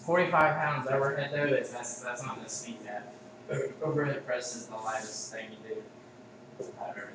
45 pounds overhead though, that's not the sneak at. Overhead press is the lightest thing you do out of everything.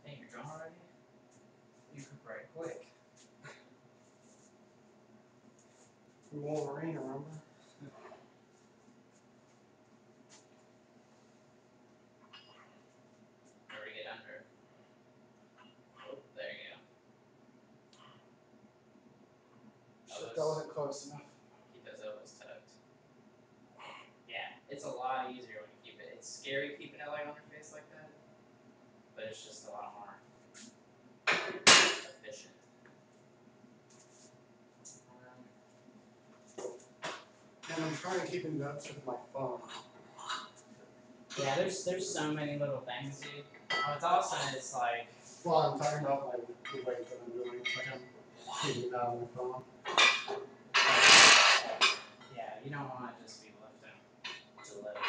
Hey, you're done already? You could break quick. Wolverine, remember? Where we get under. Oh, there you go. Shit, that wasn't close enough. Keep those elbows tucked. Yeah, it's a lot easier when you keep it. It's scary keeping it like on your face like that, but it's just a lot more efficient. And I'm trying to keep in touch with my phone. Yeah, there's so many little things, dude. What's awesome is like. Well, I'm talking about like the weight that I'm doing. Like I'm keeping that on my phone. Yeah, you don't want to just be lifting to lift.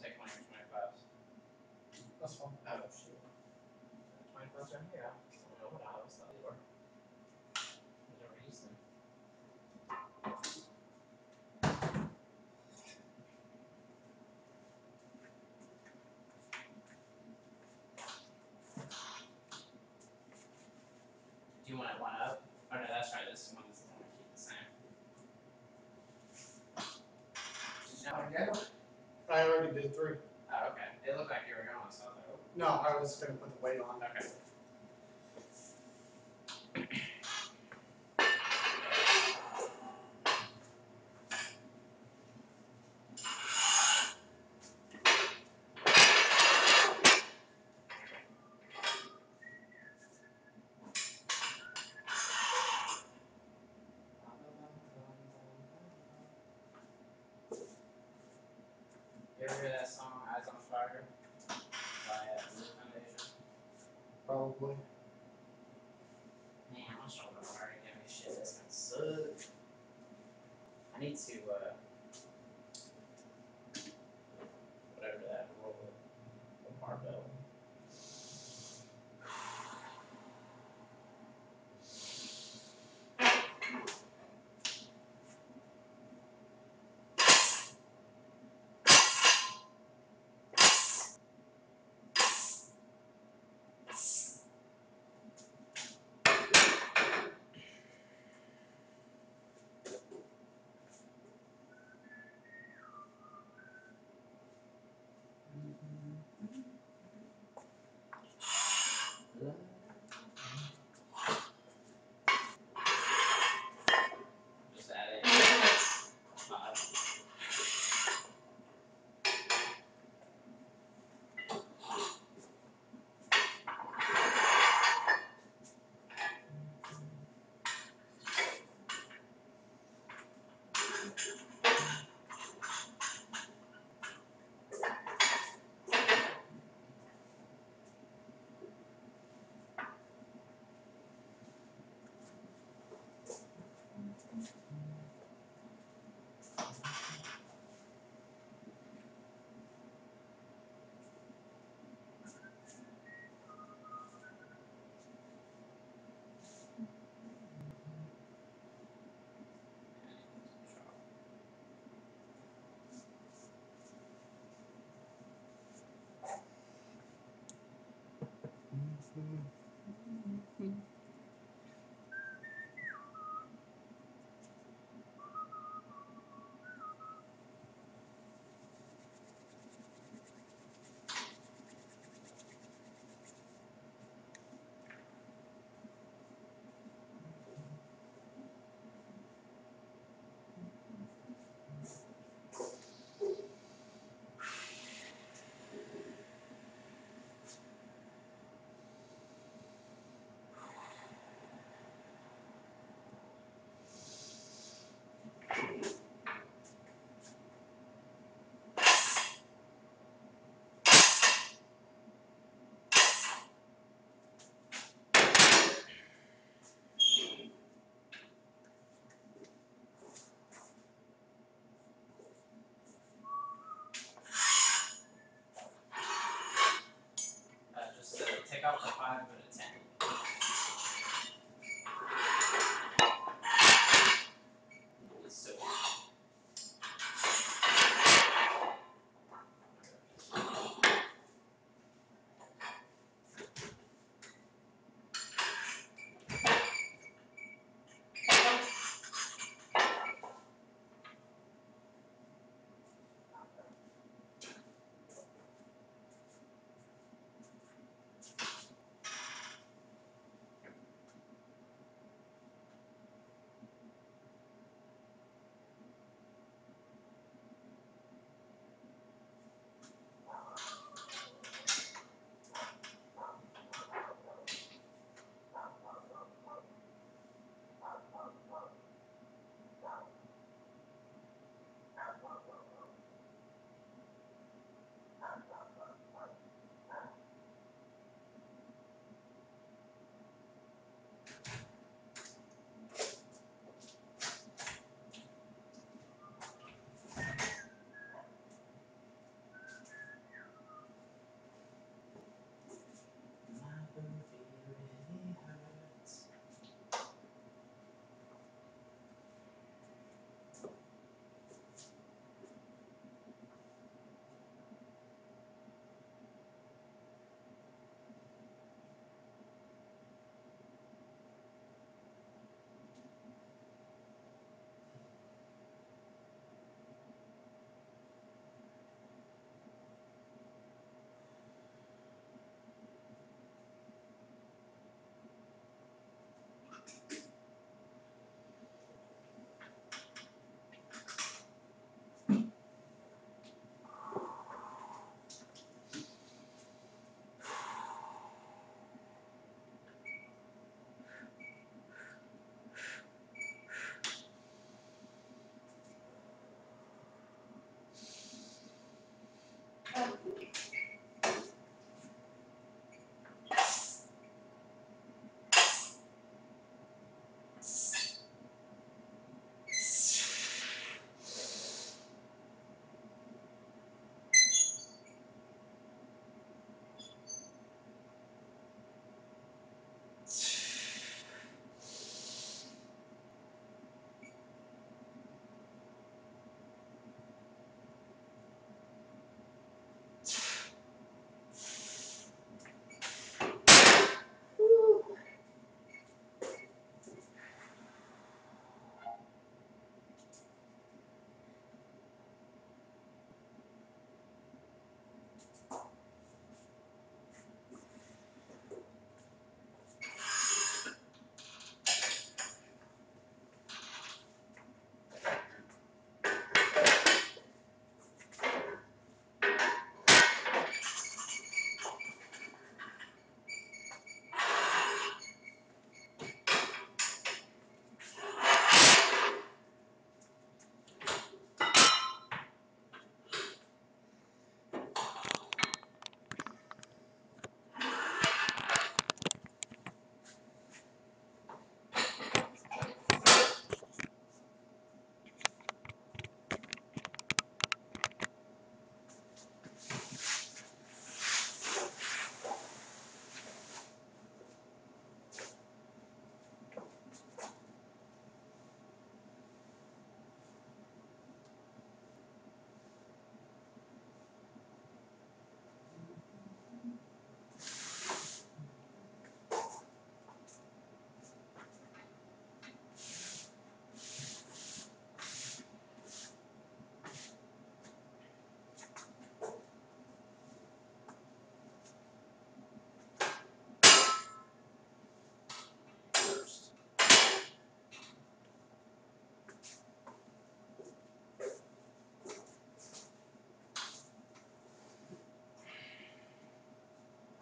Take one of your 25s. That's fine. Oh, shit. 25s right here. I don't know what I always thought they were. I never used them. Do you want it one up? Oh no, that's right. This one is the one we keep the same. I already did 3. Oh, okay. It looked like you were going, so I was like, oh. No, I was going to put the weight on. Okay. I need to, whatever that roll of barbell.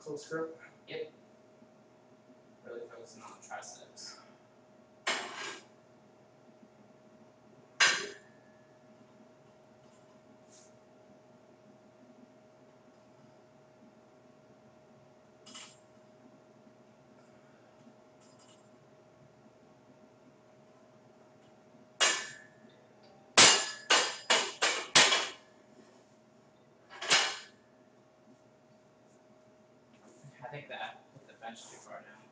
Close grip. Yep. Really focusing on the triceps. I think that put the bench too far down.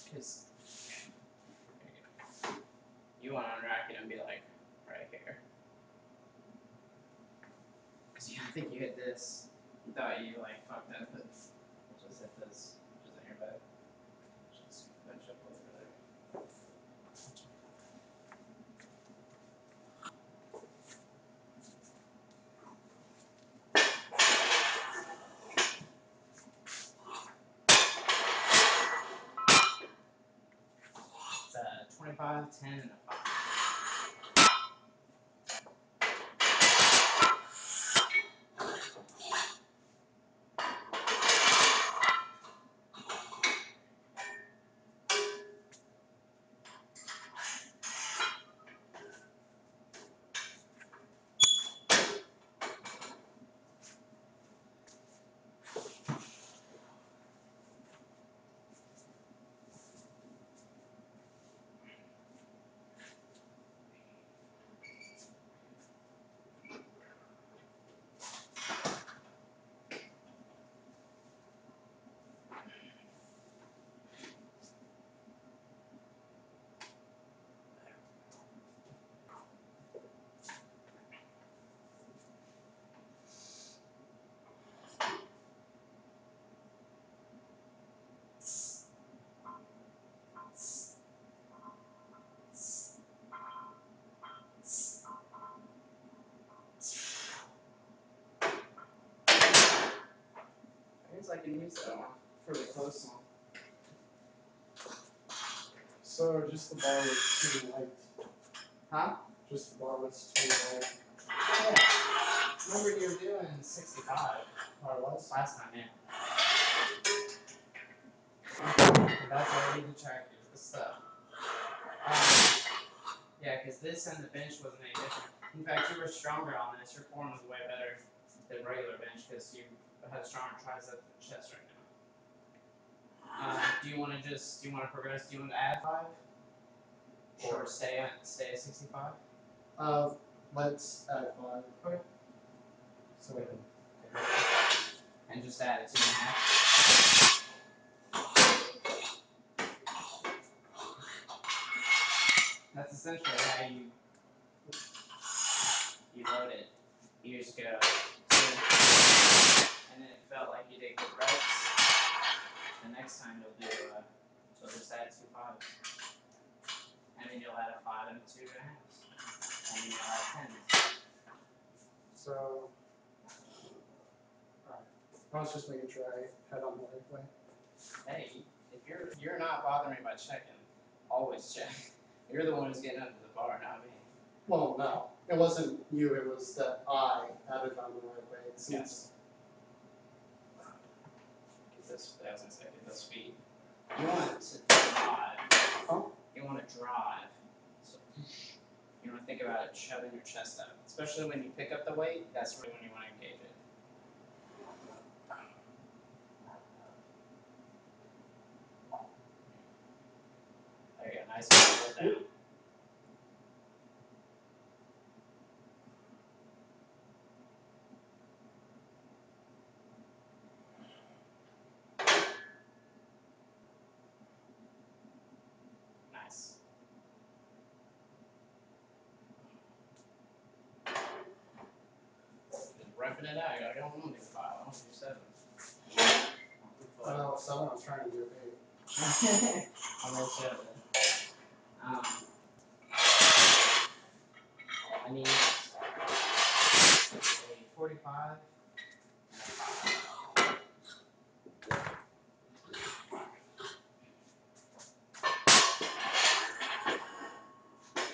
Because you want to unrack it and be like right here. Because I think you hit this. You thought you like fucked up, but just hit this, which is in your bed. Just bench up over there. It's a 25, 10, and a 5. I guess I can use that one for the close one. So just the bar was too light. Huh? Just the bar was too light. Yeah. Remember you were doing 65. Oh, it was? Last time, yeah. That's why I need to track you with the stuff. Yeah, because this and the bench wasn't any different. In fact, you were stronger on this. Your form was way better than regular bench because you had a stronger tricep and chest right now. Do you want to progress? Do you want to add 5? Or stay at 65? Let's add 5. Okay. So we can. And just add a 2.5. That's essentially how you load it. You just go 2, and then it felt like you did good reps. The next time you'll just add 2 5s. And then you'll add a 5 and a 2.5. And then you'll add 10. So, alright. I was just making sure I had on the right way. Hey, if you're not bothering me by checking, always check. You're the one who's getting under the bar, not me. Well, no. It wasn't you, it was that I had it on the right way. Yes. Get this, I was gonna say, get those feet. You want to drive. Huh? You want to drive. So you want to think about it shoving your chest up. Especially when you pick up the weight, that's really when you want to engage it. There you go, nice and roll down. Nice. Just roughing it out. I don't want to do 5. I want to do 7. I know, 7 I was trying to do 8. I'm gonna show it. I need a 45 and a 5.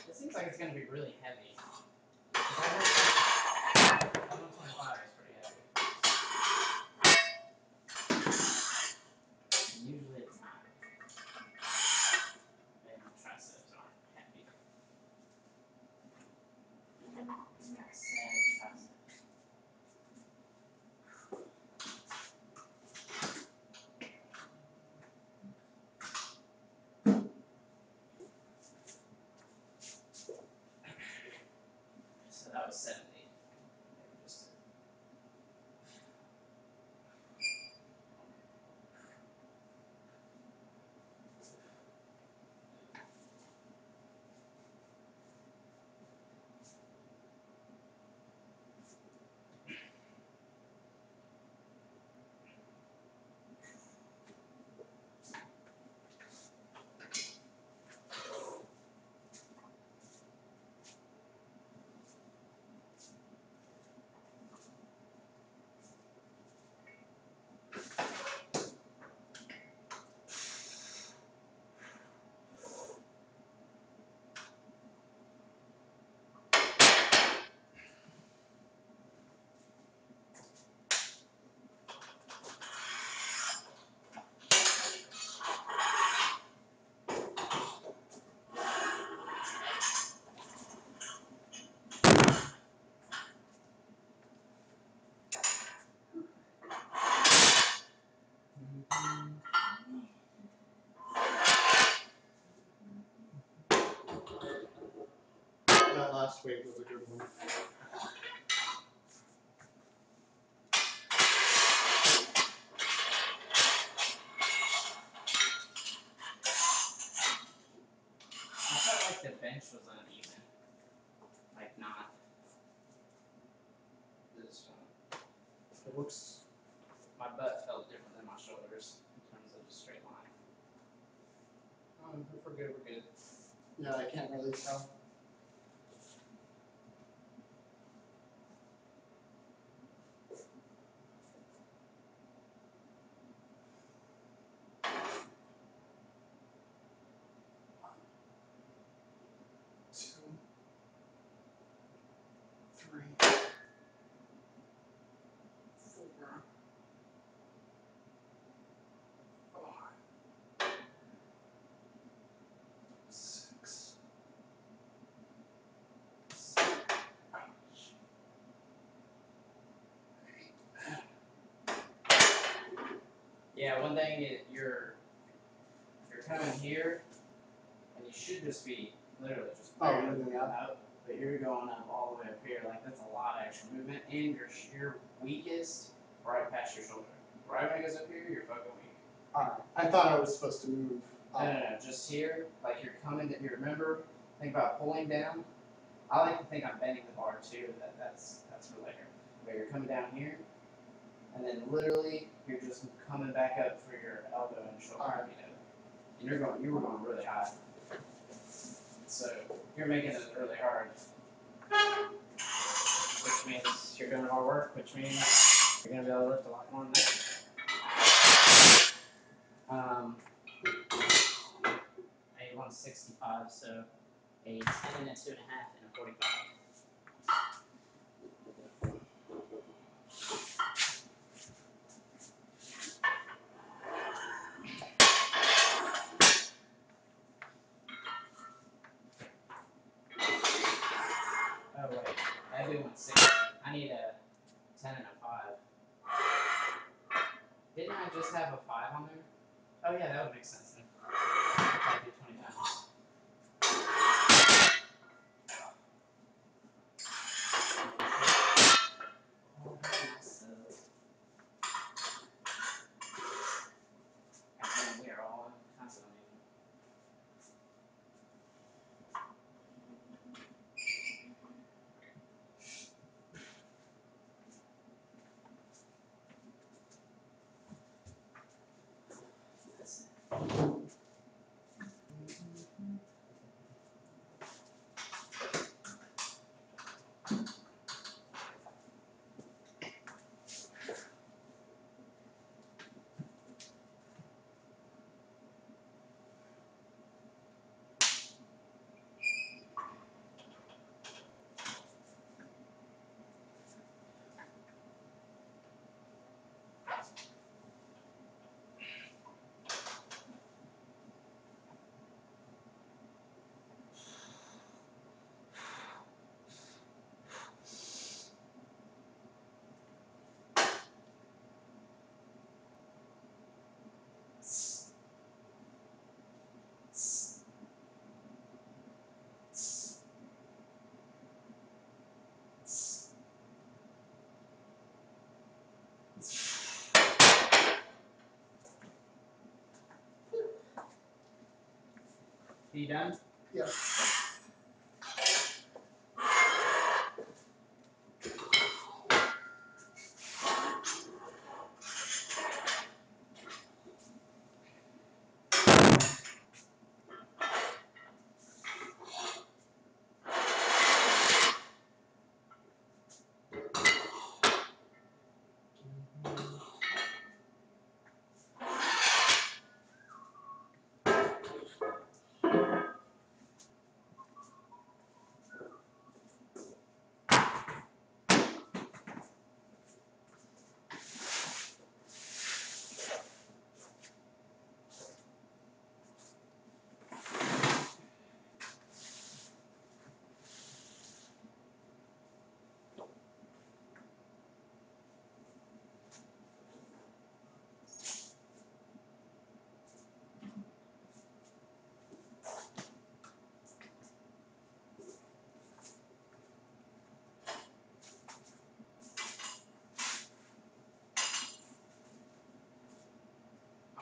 It seems like it's gonna be really heavy. 125 is pretty heavy. 70. Just That last weight was a good one. I felt like the bench was uneven. Like not this one. It looks. My butt felt different than my shoulders in terms of a straight line. If we're good, we're good. Yeah, I can't really tell. Two, three, four, five, six, seven, Yeah, one thing is you're coming here, and you should just be literally just moving up, but you're going up all the way up here. Like that's a lot of extra movement, and you're weakest right past your shoulder. Right when it goes up here, you're fucking weak. Alright, I thought I was supposed to move. No, just here, like you're coming. You remember, think about pulling down. I like to think I'm bending the bar too. That's for later. But you're coming down here, and then literally you're just coming back up for your elbow and shoulder. Alright. You know, and you were going really high. So you're making it really hard, which means you're doing more work, which means you're gonna be able to lift a lot more than that. I 165, so a 10 and a 2.5 and a 45. Oh wait, I do 160. I need a 10 and a 5. Didn't I just have a 5 on there? Oh yeah, that would make sense then. I do 20 pounds. And we are all constantly. That's it. You done? Yeah.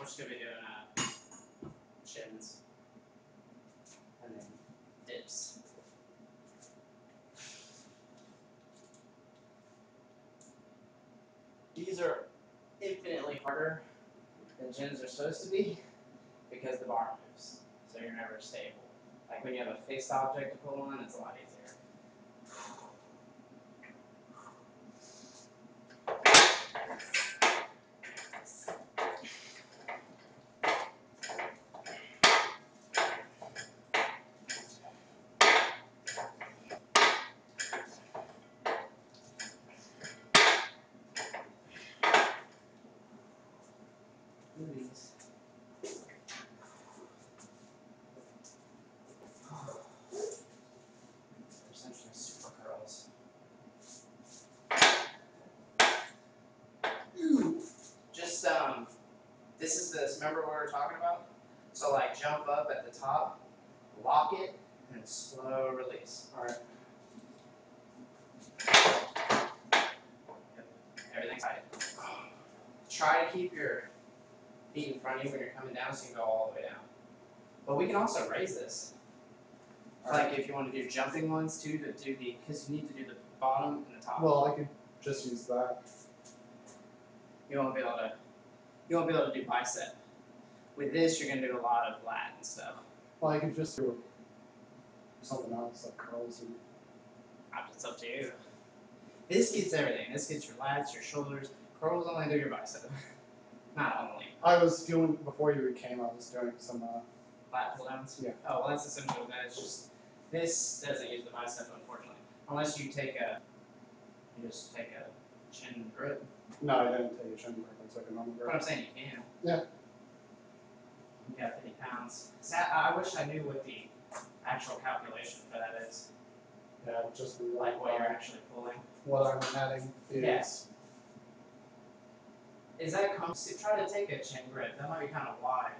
I'm just gonna be doing chins and then dips. These are infinitely harder than chins are supposed to be because the bar moves, so you're never stable. Like when you have a fixed object to pull on, it's a lot easier. These. They're essentially super curls. Just this is this. Remember what we were talking about? So like jump up at the top, lock it, and slow release. All right. Yep. Everything's tight. Try to keep your feet in front of you when you're coming down, so you can go all the way down. But we can also raise this. Like if you want to do jumping ones too, to do the because you need to do the bottom and the top. Well, I could just use that. You won't be able to do bicep. With this, you're gonna do a lot of lat and stuff. Well, I could just do something else like curls and. It's up to you. This gets everything. This gets your lats, your shoulders. Curls only do your bicep. Not only. I was doing before you came. I was doing some. Lat pull downs? Yeah. Oh, well, that's the similar to that. It's just, this doesn't use the bicep, unfortunately. Unless you just take a chin grip. No, I didn't take a chin grip. I took a normal grip. But I'm saying you can. Yeah. You got 50 pounds. I wish I knew what the actual calculation for that is. Yeah, just Like what you're actually pulling. What I'm adding is. Yes. Is that try to take a chin grip. That might be kind of wide.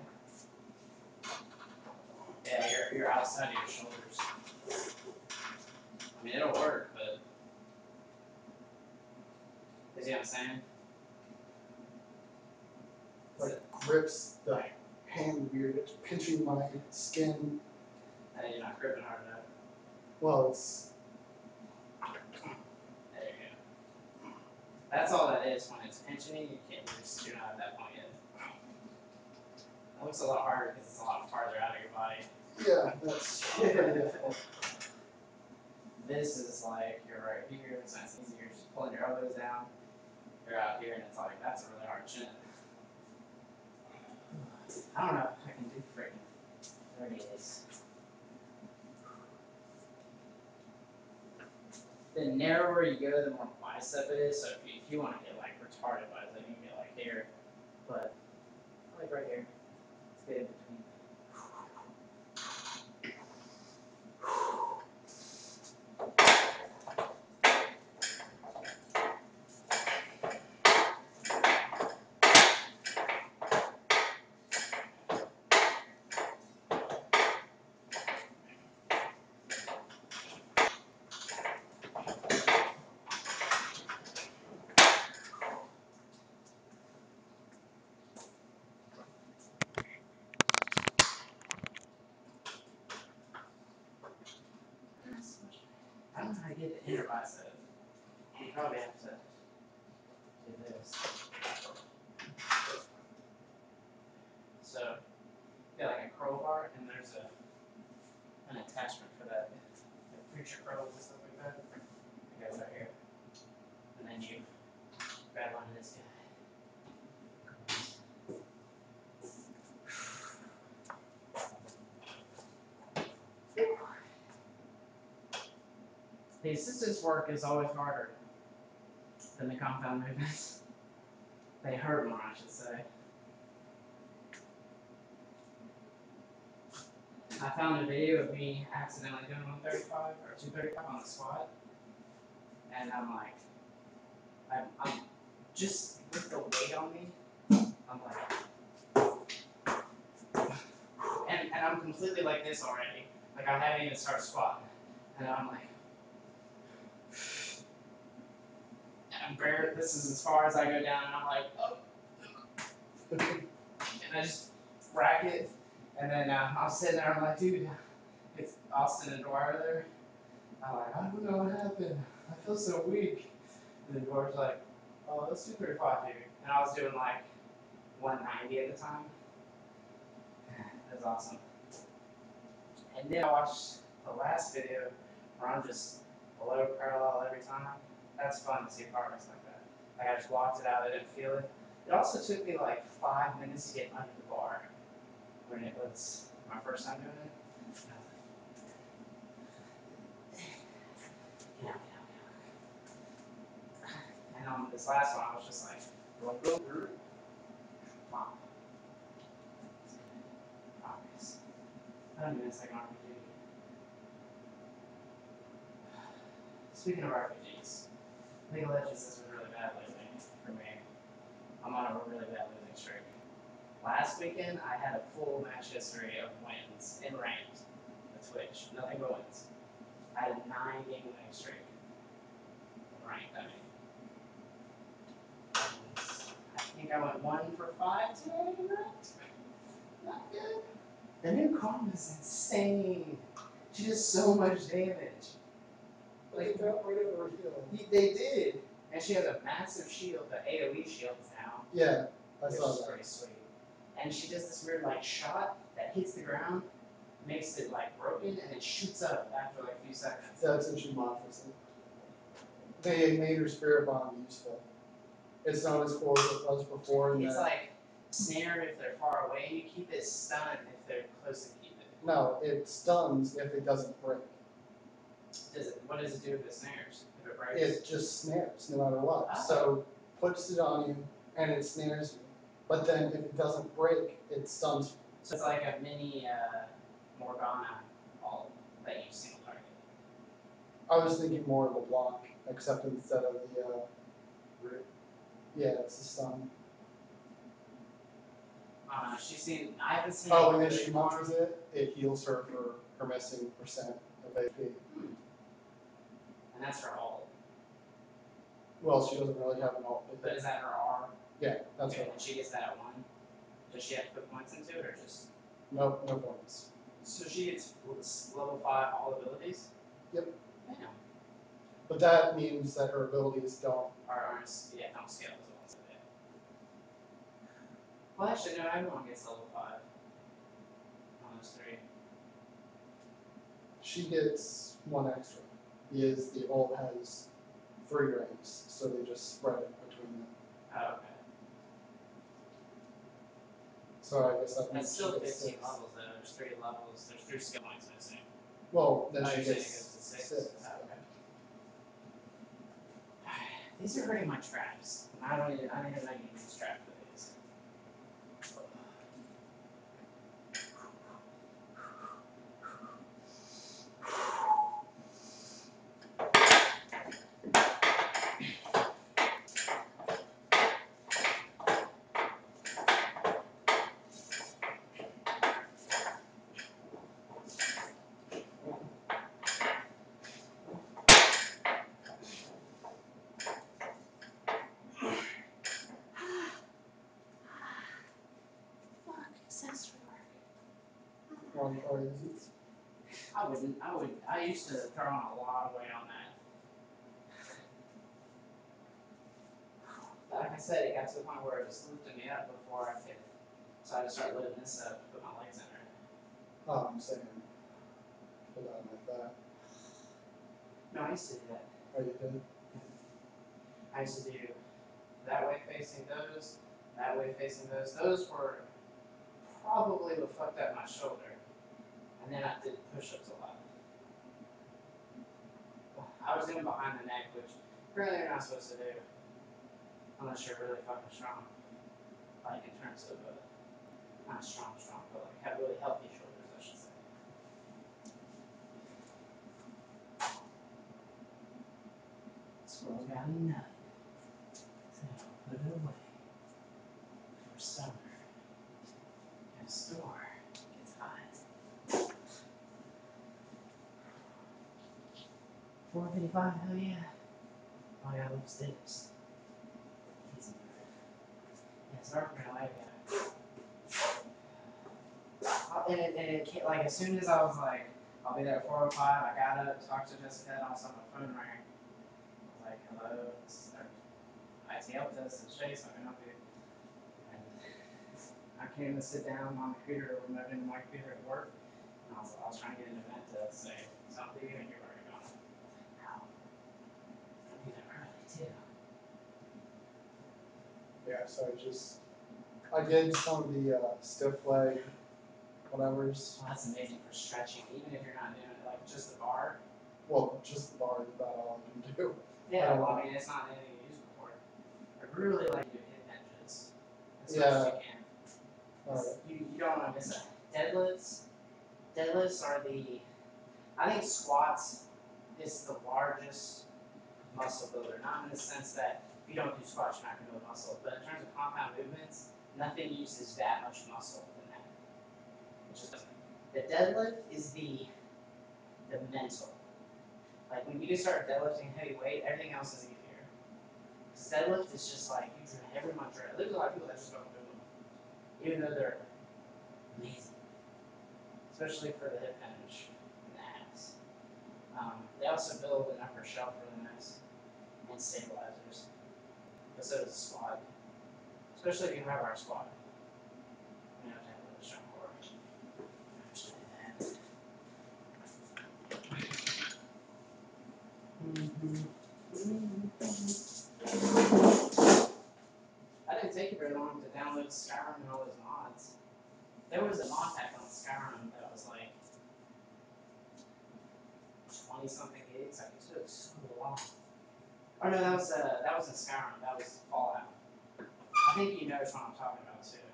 Yeah, you're outside of your shoulders. I mean, it'll work, but you see what I'm saying? Like grips the hand weird. It's pinching my skin. You're not gripping hard enough. Well, it's. There you go. That's all that is. When it's pinching you, you're not at that point yet. It looks a lot harder because it's a lot farther out of your body. Yeah, that's pretty difficult. This is like you're right here, so it's easier. You're just pulling your elbows down. You're out here, and it's like that's a really hard chin. I don't know if I can do freaking 30 of these. The narrower you go, the more bicep it is. So if you want to get like retarded bicep, you can get like here. But I like right here. It's good in between. I don't know how to get the inner bicep. You probably have to do this. So, yeah, like a crowbar, and there's an attachment for that. Like preacher curls and stuff like that. It goes right here. And then you grab onto this guy. The assistance work is always harder than the compound movements. They hurt more, I should say. I found a video of me accidentally doing 135 or 235 on the squat, and I'm like, I'm just with the weight on me, I'm like, and I'm completely like this already. Like I haven't even started squatting, and I'm like, and I'm barely, this is as far as I go down, and I'm like, oh, and I just rack it, and then I'm sitting there, I'm like, dude, it's Austin and Dwyer there. I'm like, I don't know what happened. I feel so weak. And then Dwyer's like, oh, let's do 35, dude. And I was doing like 190 at the time. That was awesome. And then I watched the last video where I'm just below parallel every time. That's fun to see progress like that. Like I just blocked it out, I didn't feel it. It also took me like 5 minutes to get under the bar when it was my first time doing it. Yeah. And on this last one, I was just like, go through. Mom. Progress. I don't even like an RPG. Speaking of RPGs, League of Legends has been really bad lately for me. I'm on a really bad losing streak. Last weekend, I had a full match history of wins in ranked with Twitch. Nothing but wins. I had a 9-game winning streak. Ranked, I mean. I think I went 1 for 5 today in ranked. Not good. The new Karma is insane. She does so much damage. Like they got rid of her heal. They did. And she has a massive shield, the AoE shields now. Yeah, I which saw is that. pretty sweet. And she does this weird like shot that hits the ground, makes it like broken, and it shoots up after like a few seconds. That's what she modifies it. They made her spirit bomb useful. It's not as cool as it was before. It's like snared if they're far away, you keep it stunned if they're close to keep it. No, it stuns if it doesn't break. What does it do with the snares if it breaks? It just snares no matter what. Oh. So puts it on you and it snares you. But then if it doesn't break, it stuns you. So it's like a mini Morgana all that you single target. I was thinking more of a block, except instead of the yeah, it's a stun. I haven't seen. Oh, and then she monsters it. It heals her for her missing percent of AP. And that's her ult. Well, she doesn't really have an ult. But is that her R? Yeah, that's okay, her. And she gets that at 1. Does she have to put points into it or just? Nope, no points. So she gets level 5 all abilities? Yep. Damn. But that means that her abilities don't. Don't scale as well. So yeah. Well, actually, no, everyone gets level 5 on those 3. She gets 1 extra. Because the ult has 3 ranks, so they just spread it between them. Oh, okay. So I guess that means That's still she gets 15 6. levels though. There's 3 levels. There's 3 skill points missing. Well, then she you're saying gets it goes to 6? 6. Oh, okay. These are hurting my traps. I don't even know you use trap for these. I used to throw on a lot of weight on that. Like I said, it got to the point where it just lifted me up before I could. So I just started lifting this up, put my legs under it. Oh, I'm saying, put on like that. No, I used to do that. Oh, you did? I used to do that way facing those, that way facing those. Those were probably what fucked up my shoulder. And then I did push-ups a lot. I was doing behind the neck, which apparently you're not supposed to do unless you're really fucking strong. Like in terms of, not strong, but like have really healthy shoulders, I should say. Squirrel got a nut. So put it away for summer. In a store. It's hot. 4:55, hell yeah. Oh yeah, those steps. Easy. Yeah, it's never been like that. And it came, like as soon as I was like, I'll be there at 4:05, I got up, talked to Jessica, and all of a sudden my phone rang. I was like, hello, this is our IT help desk, this is Chase, I can help you. And I came to sit down on the computer, remote into my computer at work, and I was trying to get an event to say something, and you were already gone. How? I do that early too. Yeah, so I did some of the stiff leg, whatever's. Well, that's amazing for stretching, even if you're not doing it like just the bar. Well, just the bar is about all I can do. Yeah, well, I mean, it's not anything you used before. I really like to do hip hinges as much as you can. Alright. You don't want to miss that. Deadlifts are I think squats is the largest muscle builder. Not in the sense that if you don't do squats, you're not going to build muscle. But in terms of compound movements, nothing uses that much muscle than that. It just doesn't. The deadlift is the mental. Like when you start deadlifting heavy weight, everything else is easier. Because deadlift is just like, everyone dread. There's a lot of people that just don't do them. Even though they're amazing. Especially for the hip hinge and the abs. They also build an upper shelf really nice. And stabilizers. But so does the squat. Especially if you have our squat. You have to have a really strong core. I didn't take it very long to download Skyrim and all those mods. There was a mod pack on Skyrim that was like 20 something gigs. Like it took so long. Oh no, that was in Skyrim. That was Fallout. I think you know what I'm talking about too.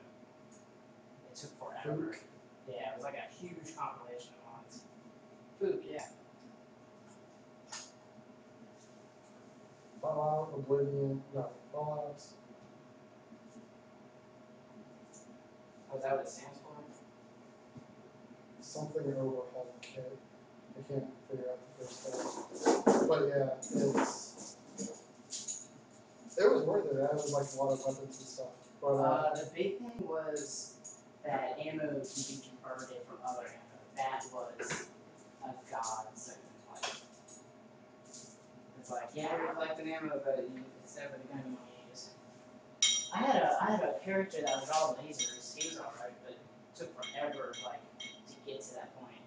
It took forever. Yeah, it was like a huge compilation of mods. Food, yeah. Fallout, Oblivion, no, Fallout. Oh, is that what it stands for? Something overhaul kit. I can't figure out the first thing. But yeah, it was worth it. It had like a lot of weapons and stuff. But the big thing was that ammo can be converted from other ammo. That was a godsend. It's like, yeah, you're collecting ammo, but it's never the gun you want to use. I had a character that was all lasers. He was alright, but it took forever like to get to that point.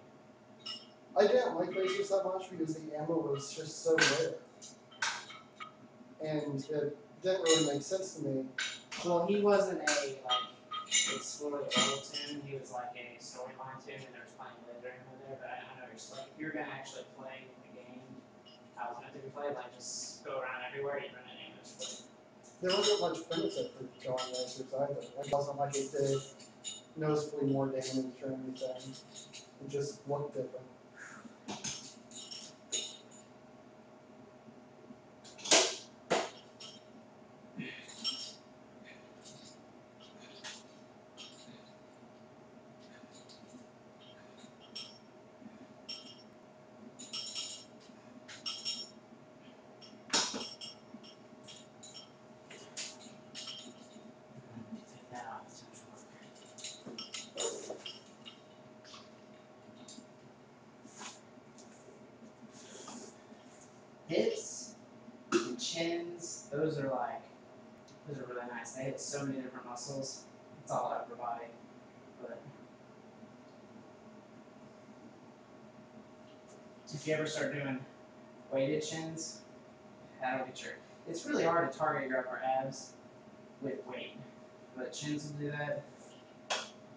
I didn't like lasers that much because the ammo was just so rare. And it didn't really make sense to me. Well, he wasn't a explorative level tune. He was like a storyline tune, and there was plenty of laser ammo there. But I know you're like, if you're gonna actually play the game, I was meant to be played. Like just go around everywhere, you run an ammo split. There wasn't much benefit for drawing lasers either. Like, it wasn't like it did noticeably more damage or anything. It just looked different. Take that off. It's too much work. chins, those are really nice. They hit so many different muscles. It's all upper body. But if you ever start doing weighted chins, that'll get your. It's really hard to target your upper abs with weight, but chins will do that.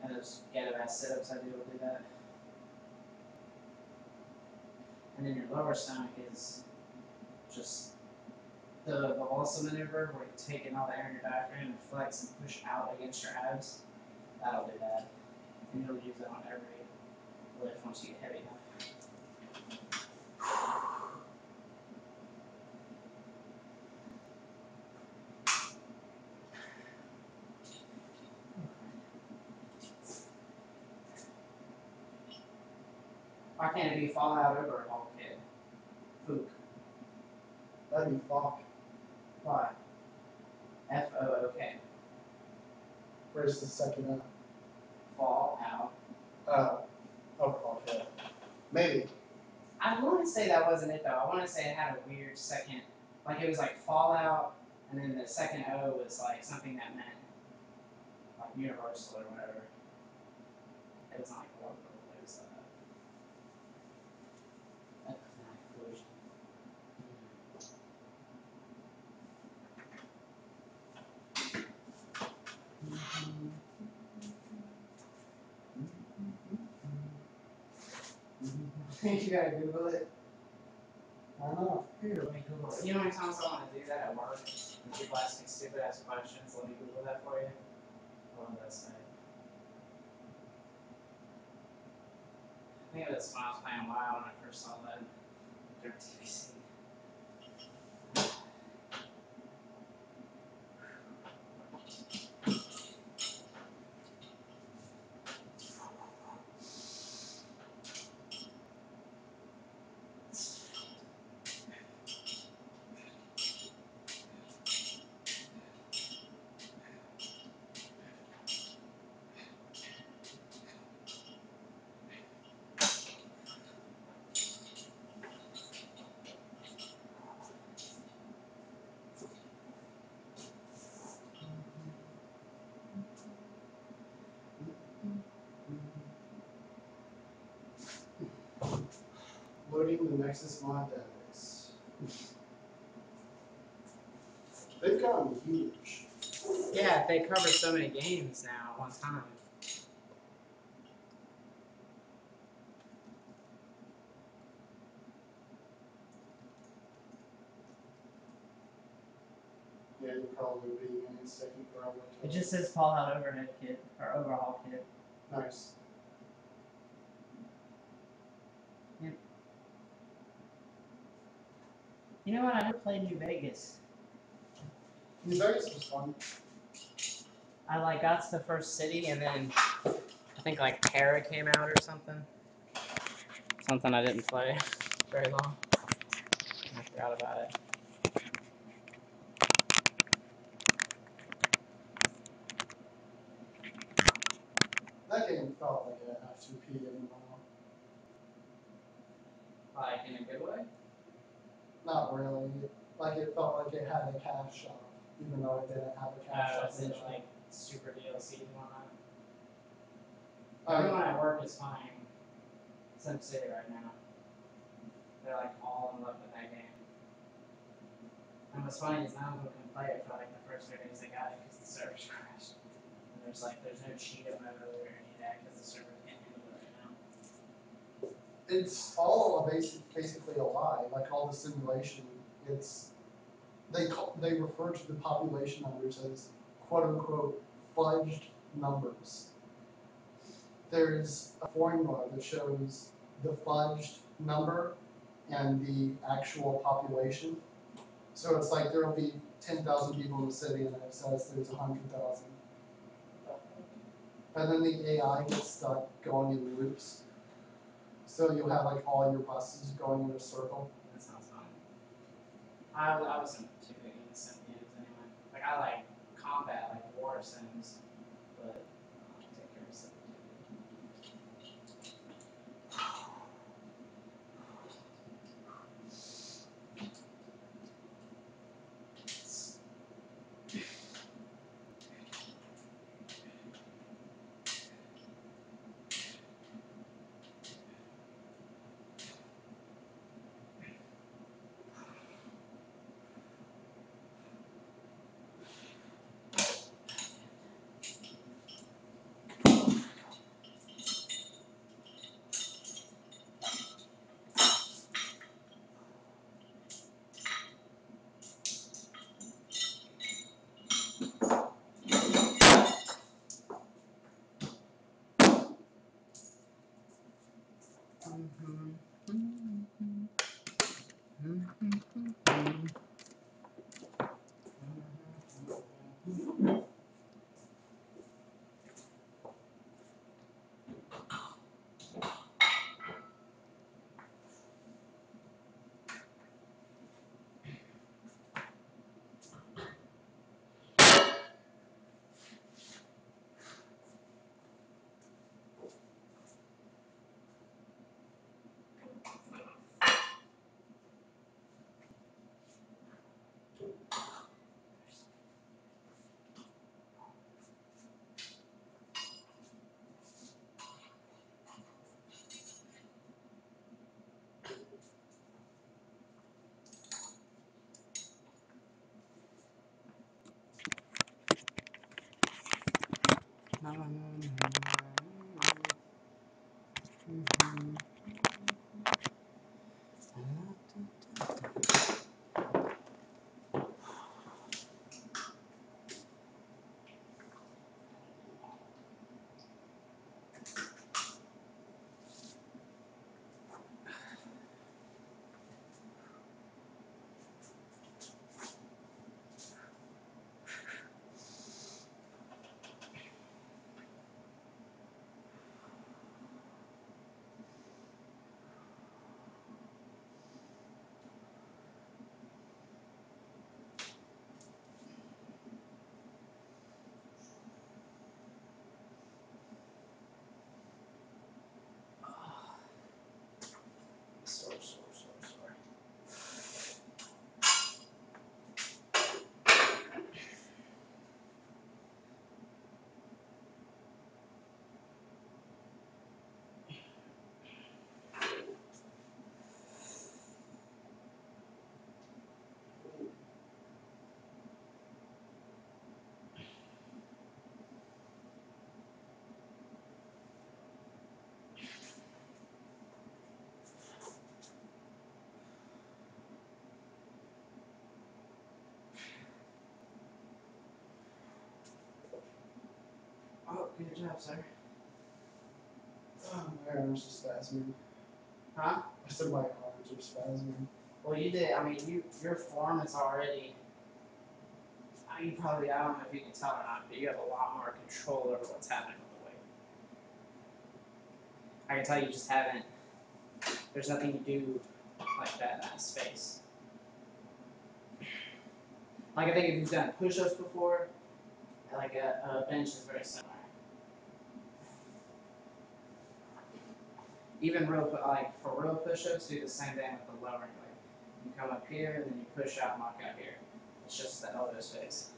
And those ghetto ass sit-ups I do will do that. And then your lower stomach is just the balsa maneuver where you're taking all the air in your diaphragm and flex and push out against your abs. That'll do that. And you'll use that on every lift once you get heavy enough. Why can't it be Fallout overhaul kit? Fook. That'd be fuck. Why? F-O-O-K. Where's the second up? Fallout. Oh, okay. Maybe. I want to say that wasn't it though. I want to say it had a weird second, like it was like Fallout, and then the second O was like something that meant like Universal or whatever. It was not like Warner, it was conclusion. You gotta Google it. I don't know. Here, let me Google it. You know how many times I want to do that at work? And people ask me stupid ass questions. Let me Google that for you. I love that site. I think it was when I was playing WoW when I first saw that. Their TVC. Loading the Nexus mod database. They've gotten huge. Yeah, they cover so many games now at one time. Yeah, you're probably being an second forever. It just says Fallout overhead kit or overhaul kit. Nice. Yep. You know what? I never played New Vegas. New Vegas was fun. I like got to the first city and then I think like Terra came out or something. Something I didn't play very long. I forgot about it. That game felt like an F2P MMO. Like in a good way? Not really. Like it felt like it had a cash shop, even though it didn't have a cash shop. It's like super DLCs and whatnot. Oh, Everyone at work is playing SimCity right now. They're like all in love with that game. And what's funny is none of them can play it for like the first 3 days they got it because the servers crashed. And there's no cheetah mode or any of that because the server can't handle it right now. It's all basically a lie. Like all the simulation, they refer to the population numbers as quote unquote fudged numbers. There's a formula that shows the fudged number and the actual population. So it's like there will be 10,000 people in the city, and it says there's 100,000. And then the AI gets stuck going in loops. So you'll have like all your buses going in a circle. That sounds fun. I wasn't too big into sim games anyway. Like I like combat, like war sims, but I don't take care of sim Good job, sir. Oh, my arms are spasming. Huh? I said my arms are spasming. Well, you did. I mean, your form is already. I mean, I don't know if you can tell or not, but you have a lot more control over what's happening with the weight. I can tell you just haven't. There's nothing you do like that in that space. Like I think if you've done push-ups before, like a bench is very similar. Even like for real push-ups, do the same thing with the lowering weight. You come up here, and then you push out and lock out here. It's just the elbow space.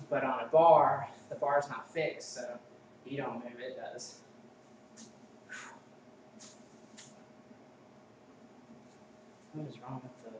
But on a bar, the bar's not fixed, so you don't move, it does. What is wrong with the...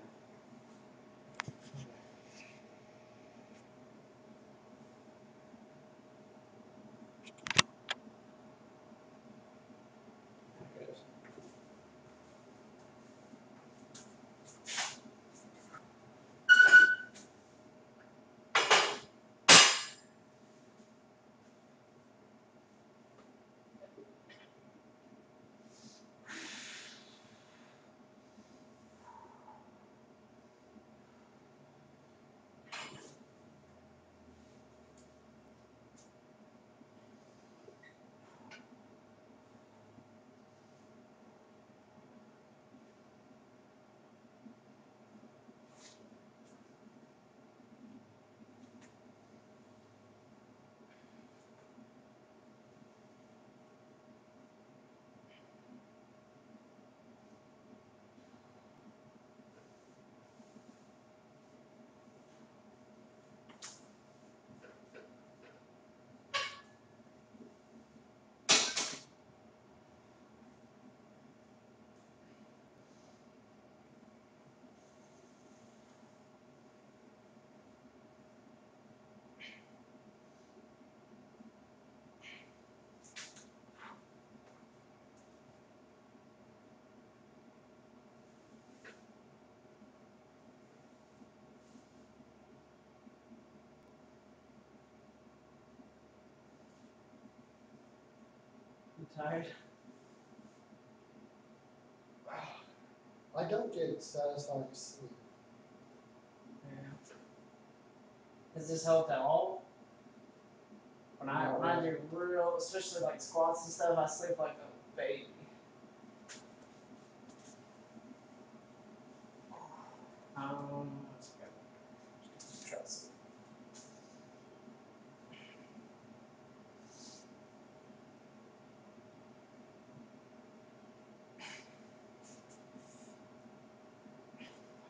You tired? I don't get satisfying sleep. Yeah. Has this helped at all? When I do real, especially like squats and stuff, I sleep like a baby. Let's go. Just try to sleep.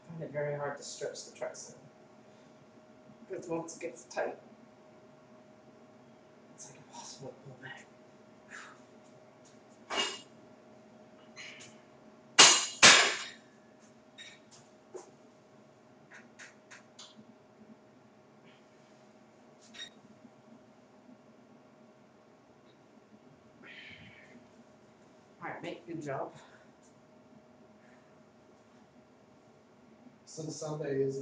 I find it very hard to stretch the tricep. Because once it gets tight, it's like impossible to pull back. Alright, mate, good job. Since Sunday is